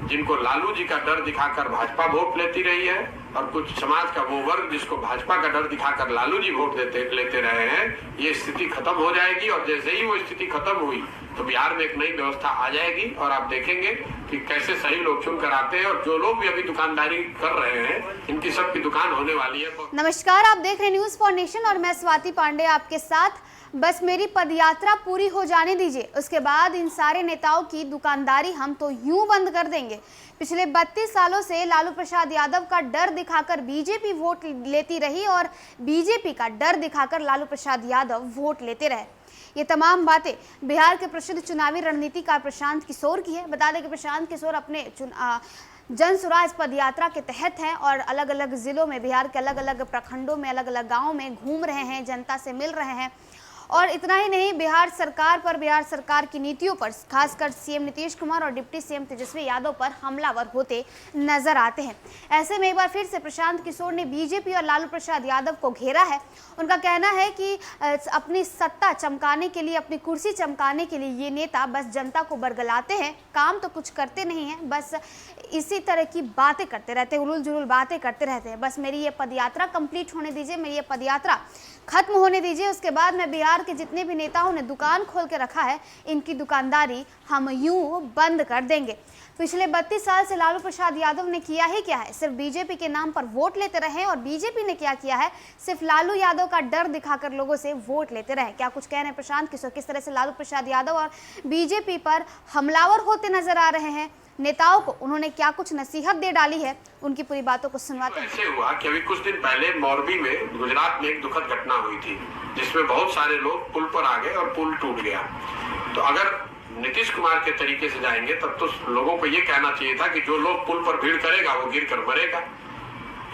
जिनको लालू जी का डर दिखाकर भाजपा वोट लेती रही है और कुछ समाज का वो वर्ग जिसको भाजपा का डर दिखाकर लालू जी वोट लेते रहे हैं, ये स्थिति खत्म हो जाएगी। और जैसे ही वो स्थिति खत्म हुई तो बिहार में एक नई व्यवस्था आ जाएगी और आप देखेंगे कि कैसे सही लोग चुनकर आते हैं और जो लोग भी अभी दुकानदारी कर रहे हैं इनकी सबकी दुकान होने वाली है। नमस्कार, आप देख रहे हैं न्यूज़ फॉर नेशन और मैं स्वाति पांडे आपके साथ। बस मेरी पदयात्रा पूरी हो जाने दीजिए, उसके बाद इन सारे नेताओं की दुकानदारी हम तो यूं बंद कर देंगे। पिछले 32 सालों से लालू प्रसाद यादव का डर दिखाकर बीजेपी वोट लेती रही और बीजेपी का डर दिखाकर लालू प्रसाद यादव वोट लेते रहे। ये तमाम बातें बिहार के प्रसिद्ध चुनावी रणनीतिकार प्रशांत किशोर की है। बता दें कि प्रशांत किशोर अपने जन सुराज पदयात्रा के तहत हैं और अलग अलग जिलों में, बिहार के अलग अलग प्रखंडों में, अलग अलग गाँवों में घूम रहे हैं, जनता से मिल रहे हैं। और इतना ही नहीं, बिहार सरकार की नीतियों पर खासकर सीएम नीतीश कुमार और डिप्टी सीएम तेजस्वी यादव पर हमलावर होते नजर आते हैं। ऐसे में एक बार फिर से प्रशांत किशोर ने बीजेपी और लालू प्रसाद यादव को घेरा है। उनका कहना है कि अपनी सत्ता चमकाने के लिए, अपनी कुर्सी चमकाने के लिए ये नेता बस जनता को बरगलाते हैं, काम तो कुछ करते नहीं हैं, बस इसी तरह की बातें करते रहते हैं, उलूल जुलूल बातें करते रहते हैं। बस मेरी ये पदयात्रा कंप्लीट होने दीजिए, मेरी ये पदयात्रा खत्म होने दीजिए, उसके बाद मैं बिहार के जितने भी नेताओं ने दुकान खोल के रखा है इनकी दुकानदारी हम यूं बंद कर देंगे। पिछले 32 साल से लालू प्रसाद यादव ने किया ही क्या है? सिर्फ बीजेपी के नाम पर वोट लेते रहे। और बीजेपी ने क्या किया है? सिर्फ लालू यादव का डर दिखाकर लोगों से वोट लेते रहे। क्या कुछ कह रहे हैं प्रशांत किशोर? किस तरह से लालू प्रसाद यादव और बीजेपी पर हमलावर होते नजर आ रहे हैं? नेताओं को उन्होंने क्या कुछ नसीहत दे डाली है? उनकी पूरी बातों को सुनवाते हैं। ऐसे हुआ कि अभी कुछ दिन पहले मोरबी में, गुजरात में एक दुखद घटना हुई थी जिसमें बहुत सारे लोग पुल पर आ गए और पुल टूट गया। तो अगर नीतीश कुमार के तरीके से जाएंगे तब तो लोगों को ये कहना चाहिए था कि जो लोग पुल पर भीड़ करेगा वो गिर कर मरेगा।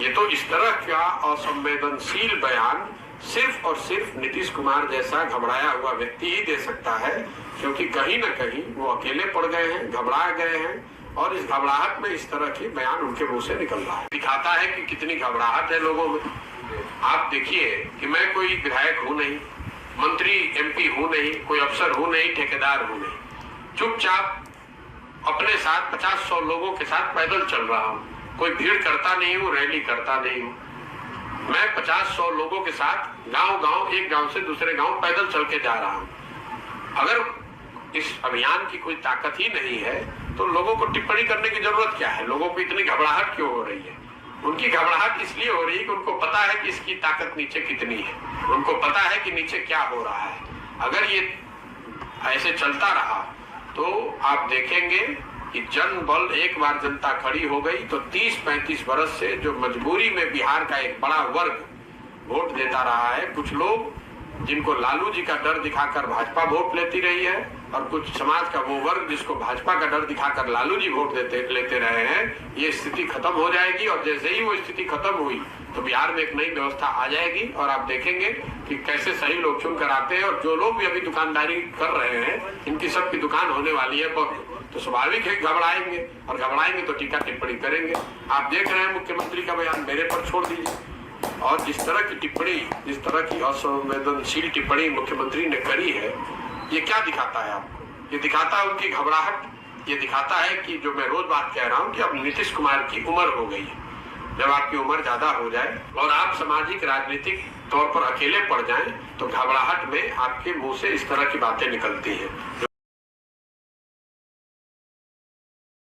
ये तो इस तरह का असंवेदनशील बयान सिर्फ और सिर्फ नीतीश कुमार जैसा घबराया हुआ व्यक्ति ही दे सकता है, क्योंकि कहीं ना कहीं वो अकेले पड़ गए हैं, घबरा गए हैं और इस घबराहट में इस तरह के बयान उनके मुंह से निकल रहा है। दिखाता है कि कितनी घबराहट है लोगों में। आप देखिए कि मैं कोई विधायक हूं नहीं, मंत्री एमपी हूं नहीं, कोई अफसर हूं नहीं, ठेकेदार हूं नहीं, चुपचाप अपने साथ 50-100 लोगों के साथ पैदल चल रहा हूं। कोई भीड़ करता नहीं हूं, रैली करता नहीं हूं। मैं 50-100 लोगों के साथ गांव-गांव, एक गांव से दूसरे गांव पैदल चल के जा रहा हूं। अगर इस अभियान की कोई ताकत ही नहीं है तो लोगों को टिप्पणी करने की जरूरत क्या है? लोगों को इतनी घबराहट क्यों हो रही है? उनकी घबराहट इसलिए हो रही है कि उनको पता है कि इसकी ताकत नीचे कितनी है, उनको पता है कि नीचे क्या हो रहा है। अगर ये ऐसे चलता रहा तो आप देखेंगे कि जन बल, एक बार जनता खड़ी हो गई तो 30-35 वर्ष से जो मजबूरी में बिहार का एक बड़ा वर्ग वोट देता रहा है, कुछ लोग जिनको लालू जी का डर दिखाकर भाजपा वोट लेती रही है और कुछ समाज का वो वर्ग जिसको भाजपा का डर दिखाकर लालू जी वोट लेते रहे हैं, ये स्थिति खत्म हो जाएगी। और जैसे ही वो स्थिति खत्म हुई तो बिहार में एक नई व्यवस्था आ जाएगी और आप देखेंगे कि कैसे सही लोग चुनकर आते हैं और जो लोग भी अभी दुकानदारी कर रहे हैं इनकी सबकी दुकान होने वाली है बंद। तो स्वाभाविक है घबराएंगे और घबराएंगे तो टीका टिप्पणी करेंगे। आप देख रहे हैं मुख्यमंत्री का बयान मेरे पर छोड़ दीजिए। और जिस तरह की टिप्पणी, जिस तरह की असंवेदनशील टिप्पणी मुख्यमंत्री ने करी है, ये क्या दिखाता है आपको? ये दिखाता है उनकी घबराहट। ये दिखाता है कि जो मैं रोज बात कह रहा हूँ कि अब नीतीश कुमार की उम्र हो गई है। जब आपकी उम्र ज्यादा हो जाए और आप सामाजिक राजनीतिक तौर पर अकेले पड़ जाएं तो घबराहट में आपके मुंह से इस तरह की बातें निकलती हैं।